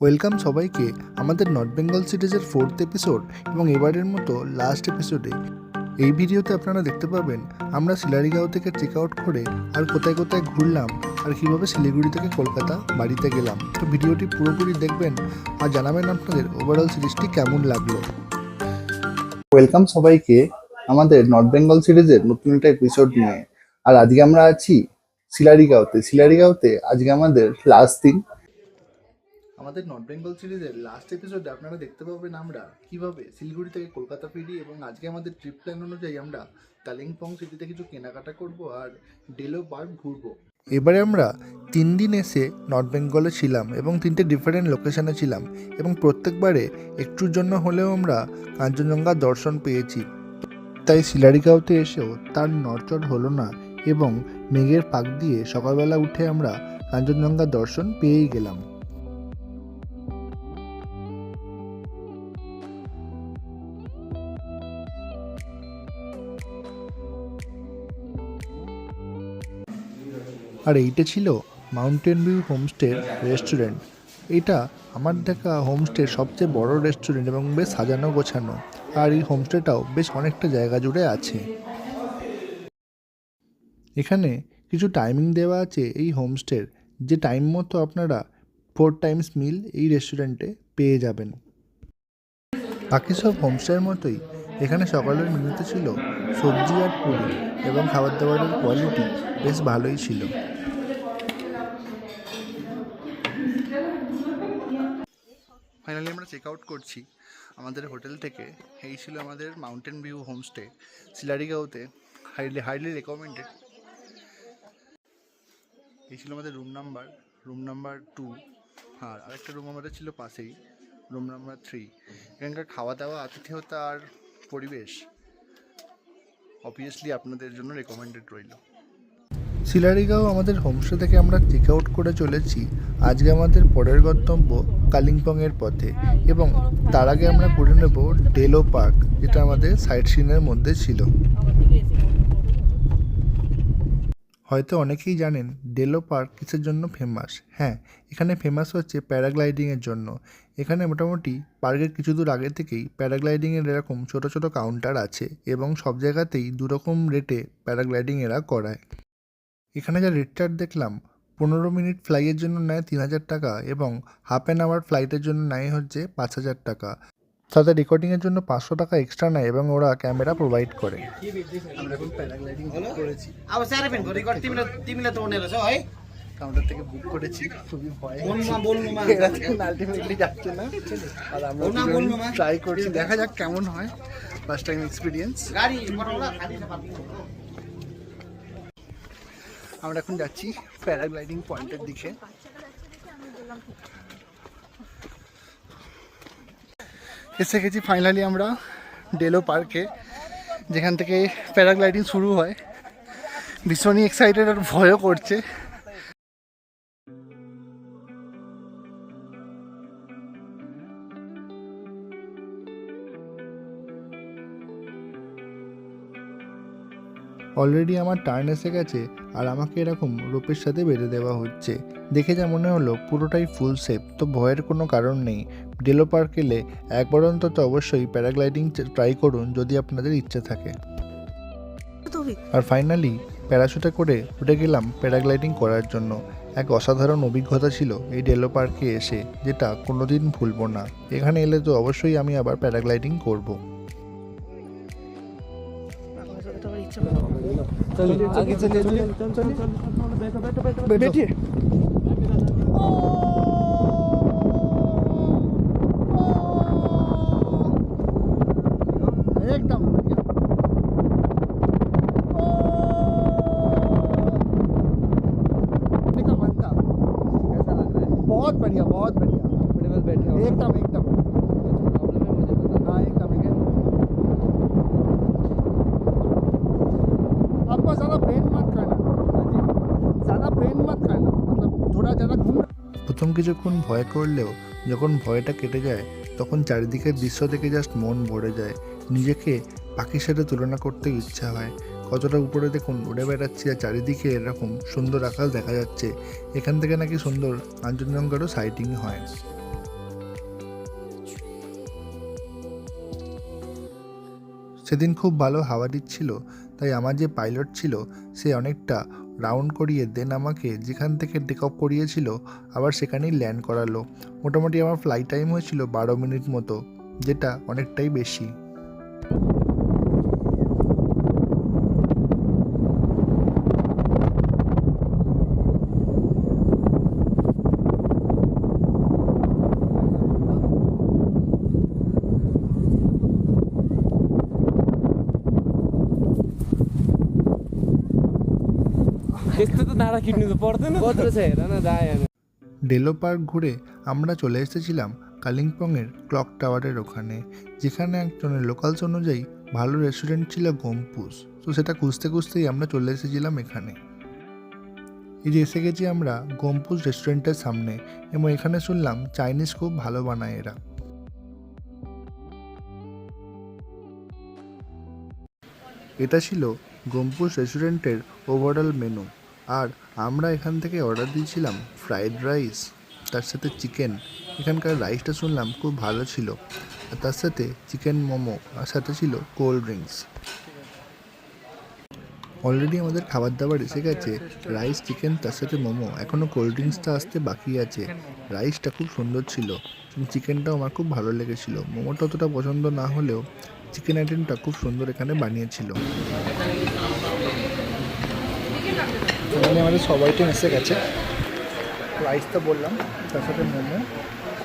Welcome সবাইকে আমাদের north Bengal সিরিজের 4th এপিসোড এবং এবারের মতো লাস্ট এপিসোডে। এই ভিডিওতে আপনারা দেখতে পাবেন আমরা শিলারিগাঁও থেকে চেক আউট করে আর কোথায় কোথায় ঘুরলাম আর কীভাবে শিলিগুড়ি থেকে কলকাতা বাড়িতে গেলাম। তো ভিডিওটি পুরোপুরি দেখবেন আর জানাবেন আপনাদের ওভারঅল সিরিজটি কেমন লাগলো। ওয়েলকাম সবাইকে আমাদের নর্থ বেঙ্গল সিরিজের নতুন একটা এপিসোড নিয়ে। আর আজকে আমরা আছি শিলারিগাঁওতে আজকে আমাদের লাস্ট দিন। আমাদের নর্থ বেঙ্গল সিরিজের লাস্ট এপিসোডে আপনারা দেখতে পাবেন আমরা কিভাবে শিলিগুড়ি থেকে কলকাতা ফিরি এবং আজকে আমাদের ট্রিপ প্ল্যান অনুযায়ী আমরা কালিম্পং সিটিতে কিছু কেনাকাটা করব আর ডেলো পার্ক ঘুরবো। এবারে আমরা 3 দিন এসে নর্থ বেঙ্গলে ছিলাম এবং 3টে ডিফারেন্ট লোকেশনে ছিলাম এবং প্রত্যেকবারে একটুর জন্য হলেও আমরা কাঞ্চনজঙ্ঘা দর্শন পেয়েছি। তাই শিলারিগাঁওতে এসেও তার নড়চড় হলো না এবং মেঘের ফাঁক দিয়ে সকালবেলা উঠে আমরা কাঞ্চনজঙ্ঘা দর্শন পেয়েই গেলাম। আর এইটা ছিল মাউন্টেন ভিউ হোমস্টের রেস্টুরেন্ট। এটা আমার দেখা হোমস্টের সবচেয়ে বড় রেস্টুরেন্ট এবং বেশ সাজানো গোছানো। আর এই হোমস্টেটাও বেশ অনেকটা জায়গা জুড়ে আছে। এখানে কিছু টাইমিং দেওয়া আছে এই হোমস্টের, যে টাইম মতো আপনারা 4 টাইমস মিল এই রেস্টুরেন্টে পেয়ে যাবেন। বাকি সব হোমস্টের মতোই এখানে সকালের মেনুতে ছিল সবজি আর পুরি এবং খাবার দাবারের কোয়ালিটি বেশ ভালোই ছিল। ফাইনালি আমরা চেক আউট করছি আমাদের হোটেল থেকে। এই ছিল আমাদের মাউন্টেন ভিউ হোমস্টে শিলারিগাঁওতে, হাইলি রেকমেন্ডেড। এই ছিল আমাদের রুম নাম্বার 2। আর আরেকটা রুম আমাদের ছিল পাশেই, রুম নাম্বার 3। এখানকার খাওয়া দাওয়া, আতিথেয়তা আর পরিবেশ অবভিয়াসলি আপনাদের জন্য রেকমেন্ডেড রইল। শিলারিগাঁও আমাদের হোমস্টে থেকে আমরা চেক আউট করে চলেছি আজকে আমাদের পরের গন্তব্য কালিম্পংয়ের পথে, এবং তার আগে আমরা ঘুরে নেব ডেলো পার্ক, যেটা আমাদের সাইট সিনের মধ্যে ছিল। হয়তো অনেকেই জানেন ডেলো পার্ক কিসের জন্য ফেমাস। হ্যাঁ, এখানে ফেমাস হচ্ছে প্যারাগ্লাইডিংয়ের জন্য। এখানে মোটামুটি পার্কের কিছু দূর আগে থেকেই প্যারাগ্লাইডিংয়ের এরকম ছোটো ছোটো কাউন্টার আছে এবং সব জায়গাতেই দুরকম রেটে প্যারাগ্লাইডিং এরা করায়। এখানে যা রেট চার্ট দেখলাম, 15 মিনিট ফ্লাইয়ের জন্য নেয় 3000 টাকা এবং হাফ অ্যান আওয়ার ফ্লাইটের জন্য নেয় হচ্ছে 5000 টাকা। সাথে রেকর্ডিংয়ের জন্য 500 টাকা এক্সট্রা নেয় এবং ওরা ক্যামেরা প্রোভাইড করে। আমরা এখন প্যারাগ্লাইডিং করেছি, কাউন্টার থেকে বুক করেছি। খুবই ভয়, আলটিমেটলি যাচ্ছে না। আর আমরা ট্রাই করছি, দেখা যাক কেমন হয়। First time experience. আমরা এখন যাচ্ছি প্যারাগ্লাইডিং পয়েন্টের দিকে। এসে গেছি ফাইনালি আমরা ডেলো পার্কে, যেখান থেকে প্যারাগ্লাইডিং শুরু হয়। ভীষণই এক্সাইটেড আর ভয়ও করছে। অলরেডি আমার টার্ন এসে গেছে আর আমাকে এরকম রোপের সাথে বেঁধে দেওয়া হচ্ছে। দেখে যা মনে হলো পুরোটাই ফুল সেফ, তো ভয়ের কোনো কারণ নেই। ডেলো পার্ক এলে একবার অন্তত অবশ্যই প্যারাগ্লাইডিং ট্রাই করুন যদি আপনাদের ইচ্ছে থাকে। আর ফাইনালি প্যারাশুটে করে উঠে গেলাম প্যারাগ্লাইডিং করার জন্য। এক অসাধারণ অভিজ্ঞতা ছিল এই ডেলো পার্কে এসে, যেটা কোনোদিন ভুলবো না। এখানে এলে তো অবশ্যই আমি আবার প্যারাগ্লাইডিং করবো। आगे चलिए, बैठिए। एकदम का मन था। कैसा लग रहा है? बहुत बढ़िया, बहुत बढ़िया। बैठे हो एकदम एकदम। प्रॉब्लम है मुझे पता। हाँ एकदम एकदम। आपको ज़्यादा ब्रेन मत करना, मतलब थोड़ा ज़्यादा घूम। প্রথম কিছুক্ষণ ভয় করলেও যখন ভয়টা কেটে যায় তখন চারিদিকের দৃশ্য দেখে জাস্ট মন ভরে যায়। নিজেকে পাখির সাথে তুলনা করতে ইচ্ছা হয়। কতটা উপরে দেখুন উড়ে বেড়াচ্ছি আর চারিদিকে এরকম সুন্দর আকাশ দেখা যাচ্ছে। এখান থেকে নাকি সুন্দর কাঞ্চনজঙ্ঘারও সাইটিং হয়। সেদিন খুব ভালো হাওয়া দিচ্ছিল, তাই আমার যে পাইলট ছিল সে অনেকটা রাউন্ড করিয়ে দেন আমাকে যেখান থেকে টেক অফ করিয়েছিল আবার সেখানেই ল্যান্ড করালো। মোটামুটি আমার ফ্লাইট টাইম হয়েছিল 12 মিনিট মতো, যেটা অনেকটাই বেশি। ডেলো পার্ক ঘুরে আমরা চলে এসেছিলাম কালিম্পংয়ের ক্লক টাওয়ারের ওখানে, যেখানে একজনের লোকালস অনুযায়ী ভালো রেস্টুরেন্ট ছিল গম্পুস। তো সেটা খুঁজতে খুঁজতেই আমরা চলে এসেছিলাম এখানে। এই যে এসে গেছি আমরা গম্পুস রেস্টুরেন্টের সামনে, এবং এখানে শুনলাম চাইনিজ খুব ভালো বানায় এরা। এটা ছিল গম্পুস রেস্টুরেন্টের ওভারঅল মেনু। আর আমরা এখান থেকে অর্ডার দিয়েছিলাম ফ্রাইড রাইস, তার সাথে চিকেন। এখানকার রাইসটা শুনলাম খুব ভালো ছিল, আর তার সাথে চিকেন মোমো, আর সাথে ছিল কোল্ড ড্রিঙ্কস। অলরেডি আমাদের খাবার দাবার এসে গেছে, রাইস, চিকেন, তার সাথে মোমো। এখনও কোল্ড ড্রিঙ্কসটা আসতে বাকি আছে। রাইসটা খুব সুন্দর ছিল, চিকেনটাও আমার খুব ভালো লেগেছিল। মোমোটা অতটা পছন্দ না হলেও চিকেন আইটেমটা খুব সুন্দর এখানে বানিয়েছিল। এখানে আমাদের সব আইটেম এসে গেছে। রাইস তো বললাম, তার সাথে momo,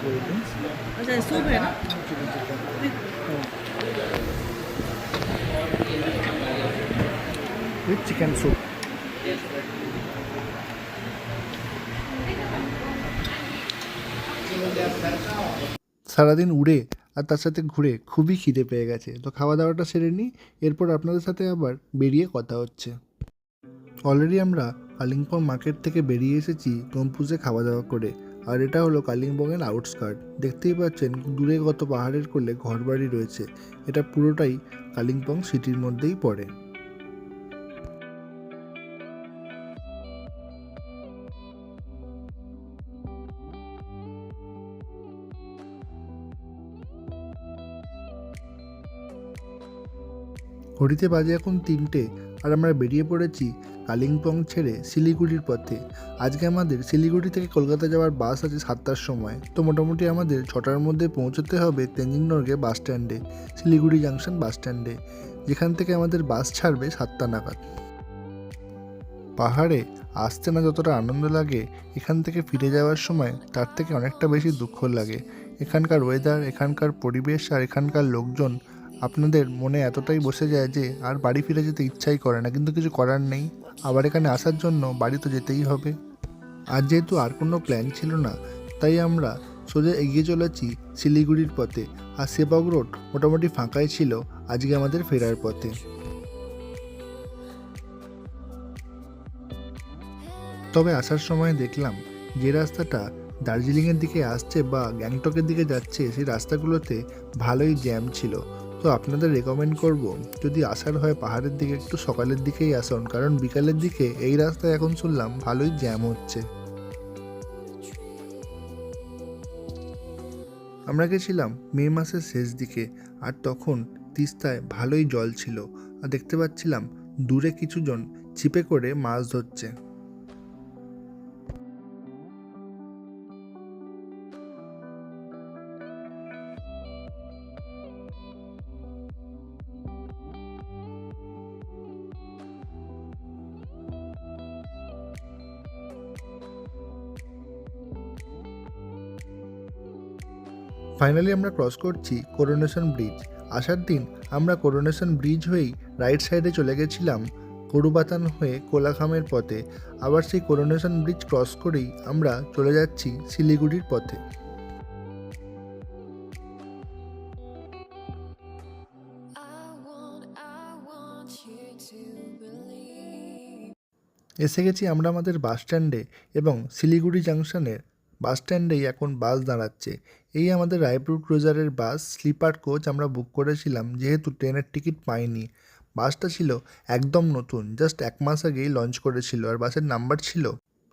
cold drinks, chilli chicken, with chicken soup. সারাদিন উড়ে আর তার সাথে ঘুরে খুবই খিদে পেয়ে গেছে, তো খাওয়া দাওয়াটা সেরে নিই, এরপর আপনাদের সাথে আবার বেরিয়ে কথা হচ্ছে। অলরেডি আমরা কালিম্পং মার্কেট থেকে বেরিয়ে এসেছি গম্পুসে খাওয়া দাওয়া করে। আর এটা হলো কালিম্পংয়ের আউটস্কার্ট। দেখতেই পাচ্ছেন দূরে কত পাহাড়ের কোলে ঘরবাড়ি রয়েছে। এটা পুরোটাই কালিম্পং সিটির মধ্যেই পড়ে। ঘড়িতে বাজে এখন 3টে, আর আমরা বেরিয়ে পড়েছি কালিম্পং ছেড়ে শিলিগুড়ির পথে। আজকে আমাদের শিলিগুড়ি থেকে কলকাতা যাওয়ার বাস আছে 7টার সময়, তো মোটামুটি আমাদের 6টার মধ্যে পৌঁছতে হবে তেঞ্জিং নর্গে বাস স্ট্যান্ডে, শিলিগুড়ি জাংশন বাস স্ট্যান্ডে, যেখান থেকে আমাদের বাস ছাড়বে 7টা নাগাদ। পাহাড়ে আসতে না যতটা আনন্দ লাগে, এখান থেকে ফিরে যাওয়ার সময় তার থেকে অনেকটা বেশি দুঃখ লাগে। এখানকার ওয়েদার, এখানকার পরিবেশ আর এখানকার লোকজন আপনাদের মনে এতটাই বসে যায় যে আর বাড়ি ফিরে যেতে ইচ্ছাই করে না, কিন্তু কিছু করার নেই, আবার এখানে আসার জন্য বাড়ি তো যেতেই হবে। আর যেহেতু আর কোনো প্ল্যান ছিল না, তাই আমরা সোজা এগিয়ে চলেছি শিলিগুড়ির পথে। আর সেবক রোড মোটামুটি ফাঁকাই ছিল আজকে আমাদের ফেরার পথে। তবে আসার সময় দেখলাম যে রাস্তাটা দার্জিলিংয়ের দিকে আসছে বা গ্যাংটকের দিকে যাচ্ছে, সেই রাস্তাগুলোতে ভালোই জ্যাম ছিল। তো আপনাদের রেকমেন্ড করব, যদি আসার হয় পাহাড়ের দিকে একটু সকালের দিকেই আসুন, কারণ বিকালের দিকে এই রাস্তায় এখন শুনলাম ভালোই জ্যাম হচ্ছে। আমরা গেছিলাম মে মাসের শেষ দিকে, আর তখন তিস্তায় ভালোই জল ছিল, আর দেখতে পাচ্ছিলাম দূরে কিছুজন ছিপে করে মাছ ধরছে। ফাইনালি আমরা ক্রস করছি করোনেশন ব্রিজ। আসার দিন আমরা করোনেশন ব্রিজ হয়েই রাইট সাইডে চলে গেছিলাম গরুবাতান হয়ে কোলাখামের পথে। আবার সেই করোনেশন ব্রিজ ক্রস করেই আমরা চলে যাচ্ছি শিলিগুড়ির পথে। এসে গেছি আমরা আমাদের বাস স্ট্যান্ডে, এবং শিলিগুড়ি জাংশনের বাস স্ট্যান্ডেই এখন বাস দাঁড়াচ্ছে। এই আমাদের রায়পুর ক্রুজারের বাস, স্লিপার কোচ আমরা বুক করেছিলাম, যেহেতু ট্রেনের টিকিট পাইনি। বাসটা ছিল একদম নতুন, জাস্ট 1 মাস আগেই লঞ্চ করেছিল, আর বাসের নাম্বার ছিল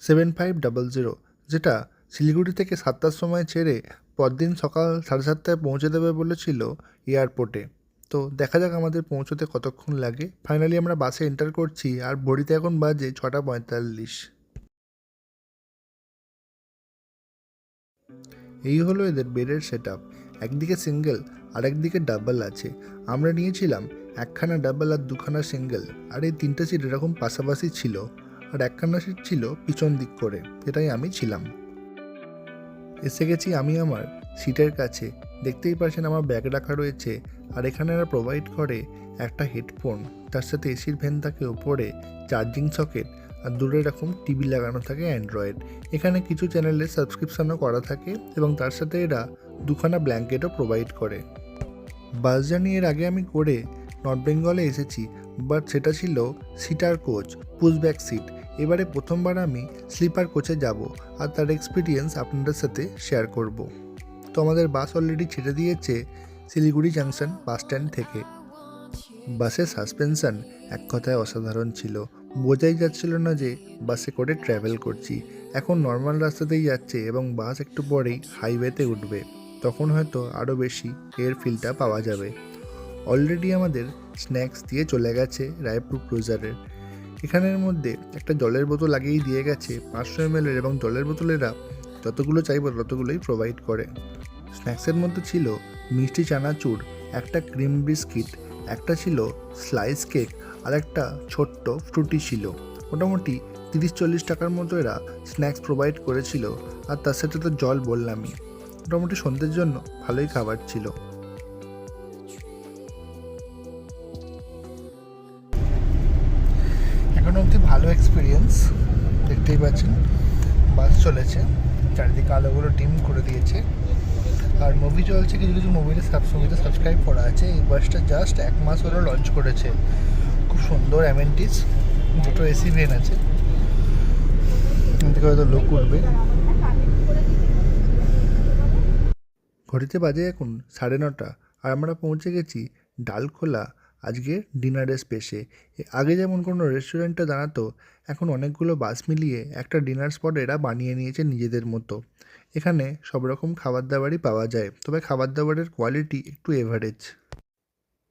7500, যেটা শিলিগুড়ি থেকে 7টার সময় ছেড়ে পরদিন সকাল 7:30টায় পৌঁছে দেবে বলেছিল এয়ারপোর্টে। তো দেখা যাক আমাদের পৌঁছতে কতক্ষণ লাগে। ফাইনালি আমরা বাসে এন্টার করছি আর ঘড়িতে এখন বাজে 6:45। এই হলো এদের বেডের সেট আপ। একদিকে সিঙ্গেল আর একদিকে ডাবল আছে। আমরা নিয়েছিলাম একখানা ডাবল আর দুখানা সিঙ্গেল, আর এই 3টে সিট এরকম পাশাপাশি ছিল, আর একখানা সিট ছিল পিছন দিক করে, এটাই আমি ছিলাম। এসে গেছি আমি আমার সিটের কাছে। দেখতেই পাচ্ছেন আমার ব্যাগ রাখা রয়েছে, আর এখানে এরা প্রোভাইড করে একটা হেডফোন, তার সাথে এসির ফ্যান থাকে ওপরে, চার্জিং সকেট, আর দূরে এরকম টিভি লাগানো থাকে অ্যান্ড্রয়েড। এখানে কিছু চ্যানেলের সাবস্ক্রিপশানও করা থাকে এবং তার সাথে এরা দুখানা ব্ল্যাঙ্কেটও প্রোভাইড করে। বাস জার্নি এর আগে আমি করে নর্থ বেঙ্গলে এসেছি, বাট সেটা ছিল সিটার কোচ, পুশব্যাক সিট। এবারে প্রথমবার আমি স্লিপার কোচে যাব, আর তার এক্সপিরিয়েন্স আপনাদের সাথে শেয়ার করব। তো আমাদের বাস অলরেডি ছেড়ে দিয়েছে শিলিগুড়ি জাংশন বাস স্ট্যান্ড থেকে। বাসের সাসপেনশন এক কথায় অসাধারণ ছিল, বোঝাই যাচ্ছিল না যে বাসে করে ট্র্যাভেল করছি। এখন নর্মাল রাস্তাতেই যাচ্ছে এবং বাস একটু পরেই হাইওয়েতে উঠবে, তখন হয়তো আরও বেশি এর ফিলটা পাওয়া যাবে। অলরেডি আমাদের স্ন্যাক্স দিয়ে চলে গেছে রায়পুর ক্রুজারের। এখানের মধ্যে একটা জলের বোতল আগেই দিয়ে গেছে 500 ml এবং জলের বোতলেরা যতগুলো চাইবো ততগুলোই প্রোভাইড করে। স্ন্যাক্সের মধ্যে ছিল মিষ্টি চানাচুর, একটা ক্রিম বিস্কিট, একটা ছিল স্লাইস কেক, আর একটা ছোট্ট ফ্রুটি ছিল। মোটামুটি 30-40 টাকার মতো এরা স্ন্যাক্স প্রোভাইড করেছিল, আর তার সাথে তো জল বললামই। মোটামুটি সন্ধ্যের জন্য ভালোই খাবার ছিল। এখন অবধি ভালো এক্সপিরিয়েন্স, দেখতেই পাচ্ছেন বাস চলেছে, চারিদিকে আলোগুলো ডিম করে দিয়েছে, আর মুভি চলছে। কিছু কিছু মুভিতে সাবস্ক্রাইব করা আছে। এই বাসটা জাস্ট 1 মাস হলো লঞ্চ করেছে। খুব সুন্দর অ্যামেনিটিস, দুটো এসি ভেন আছে, এদিকে হয়তো লোক উঠবে। ঘড়িতে বাজে এখন 9:30, আর আমরা পৌঁছে গেছি ডালখোলা আজকে ডিনারের স্পেসে। আগে যেমন কোনো রেস্টুরেন্টে দাঁড়াতো, এখন অনেকগুলো বাস মিলিয়ে একটা ডিনার স্পট এরা বানিয়ে নিয়েছে নিজেদের মতো। এখানে সব রকম খাবার দাবারই পাওয়া যায়, তবে খাবার দাবারের কোয়ালিটি একটু এভারেজ।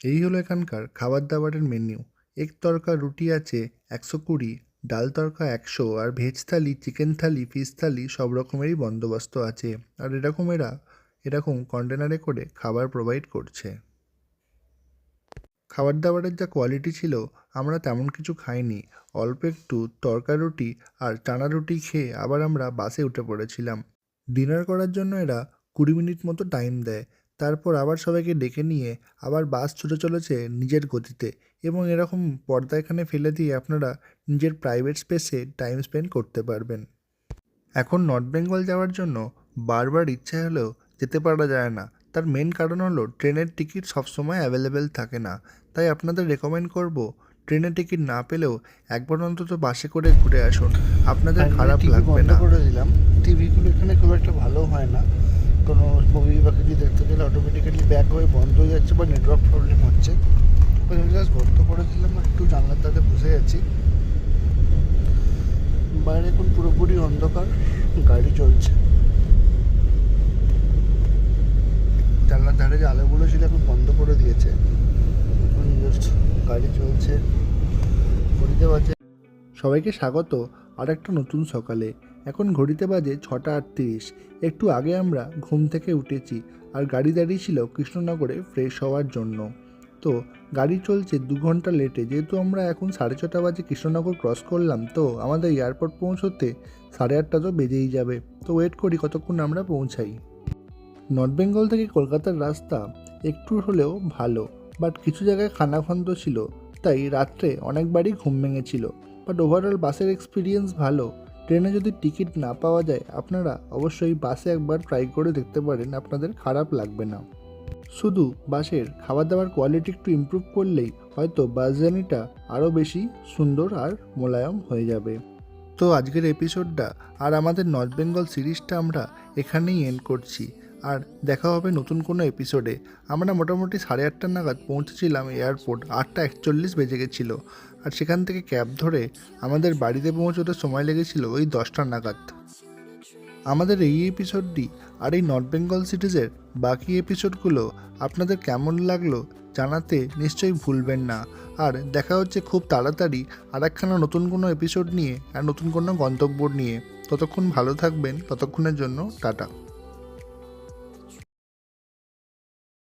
এই হলো এখানকার খাবার দাবারের মেনু। এক তরকা রুটি আছে 120, ডাল তরকা 100, আর ভেজ থালি, চিকেন থালি, ফিশ থালি সব রকমেরই বন্দোবস্ত আছে। আর এরকম কন্টেনারে করে খাবার প্রোভাইড করছে। খাবার দাবারের যা কোয়ালিটি ছিল, আমরা তেমন কিছু খাইনি। অল্প একটু তরকা রুটি আর চানা রুটি খেয়ে আবার আমরা বাসে উঠে পড়েছিলাম। ডিনার করার জন্য এরা 20 মিনিট মতো টাইম দেয়, তারপর আবার সবাইকে ডেকে নিয়ে আবার বাস ছুটে চলেছে নিজের গতিতে, এবং এরকম পর্দা এখানে ফেলে দিয়ে আপনারা নিজের প্রাইভেট স্পেসে টাইম স্পেন্ড করতে পারবেন। এখন নর্থ বেঙ্গল যাওয়ার জন্য বারবার ইচ্ছা হলেও যেতে পারা যায় না। তার মেন কারণ হলো ট্রেনের টিকিট সবসময় অ্যাভেলেবেল থাকে না। তাই আপনাদের রেকমেন্ড করব, ট্রেনের টিকিট না পেলেও একবার অন্তত বাসে করে ঘুরে আসুন, আপনাদের খারাপ লাগবে না। করে দিলাম, টিভিগুলো এখানে খুব একটা ভালো হয় না। কোনো মুভি বা কিছু দেখতে গেলে অটোমেটিক্যালি ব্যাক হয়ে বন্ধ হয়ে যাচ্ছে বা নেটওয়ার্ক প্রবলেম হচ্ছে। জাস্ট বন্ধ করে দিলাম, একটু জানলার ধারে বসে আছি। বাইরে এখন পুরোপুরি অন্ধকার, গাড়ি চলছে। জানলার ধারে যে আলোগুলো ছিল এখন বন্ধ করে দিয়েছে, এখন জাস্ট গাড়ি চলছে। ঘড়িতে বাজে, সবাইকে স্বাগত আর একটা নতুন সকালে। এখন ঘড়িতে বাজে 6:38। একটু আগে আমরা ঘুম থেকে উঠেছি, আর গাড়ি দাঁড়িয়েছিল কৃষ্ণনগরে ফ্রেশ হওয়ার জন্য। তো গাড়ি চলছে 2 ঘন্টা লেটে, যেহেতু আমরা এখন 6:30 বাজে কৃষ্ণনগর ক্রস করলাম, তো আমাদের এয়ারপোর্ট পৌঁছতে 8:30 তো বেজেই যাবে। তো ওয়েট করি কতক্ষণ আমরা পৌঁছাই। নর্থ বেঙ্গল থেকে কলকাতার রাস্তা একটু হলেও ভালো, বাট কিছু জায়গায় খানাখন্দ ছিল, তাই রাত্রে অনেকবারই ঘুম ভেঙেছিল। বাট ওভারঅল বাসের এক্সপিরিয়েন্স ভালো। ট্রেনে যদি টিকিট না পাওয়া যায়, আপনারা অবশ্যই বাসে একবার ট্রাই করে দেখতে পারেন, আপনাদের খারাপ লাগবে না। শুধু বাসের খাবার দাবার কোয়ালিটি একটু ইমপ্রুভ করলেই হয়তো বাস জার্নিটা আরও বেশি সুন্দর আর মোলায়েম হয়ে যাবে। তো আজকের এপিসোডটা আর আমাদের নর্থ বেঙ্গল সিরিজটা আমরা এখানেই এন্ড করছি, আর দেখা হবে নতুন কোনো এপিসোডে। আমরা মোটামুটি 8:30 নাগাদ পৌঁছেছিলাম এয়ারপোর্ট, 8:41 বেজে গেছিলো, আর সেখান থেকে ক্যাব ধরে আমাদের বাড়িতে পৌঁছতে সময় লেগেছিল ওই 10টা নাগাদ। আমাদের এই এপিসোডটি আর এই নর্থ বেঙ্গল সিরিজের বাকি এপিসোডগুলো আপনাদের কেমন লাগলো জানাতে নিশ্চয়ই ভুলবেন না। আর দেখা হচ্ছে খুব তাড়াতাড়ি আর একখানা নতুন কোনো এপিসোড নিয়ে আর নতুন কোনো গন্তব্য নিয়ে। ততক্ষণ ভালো থাকবেন, ততক্ষণের জন্য টাটা।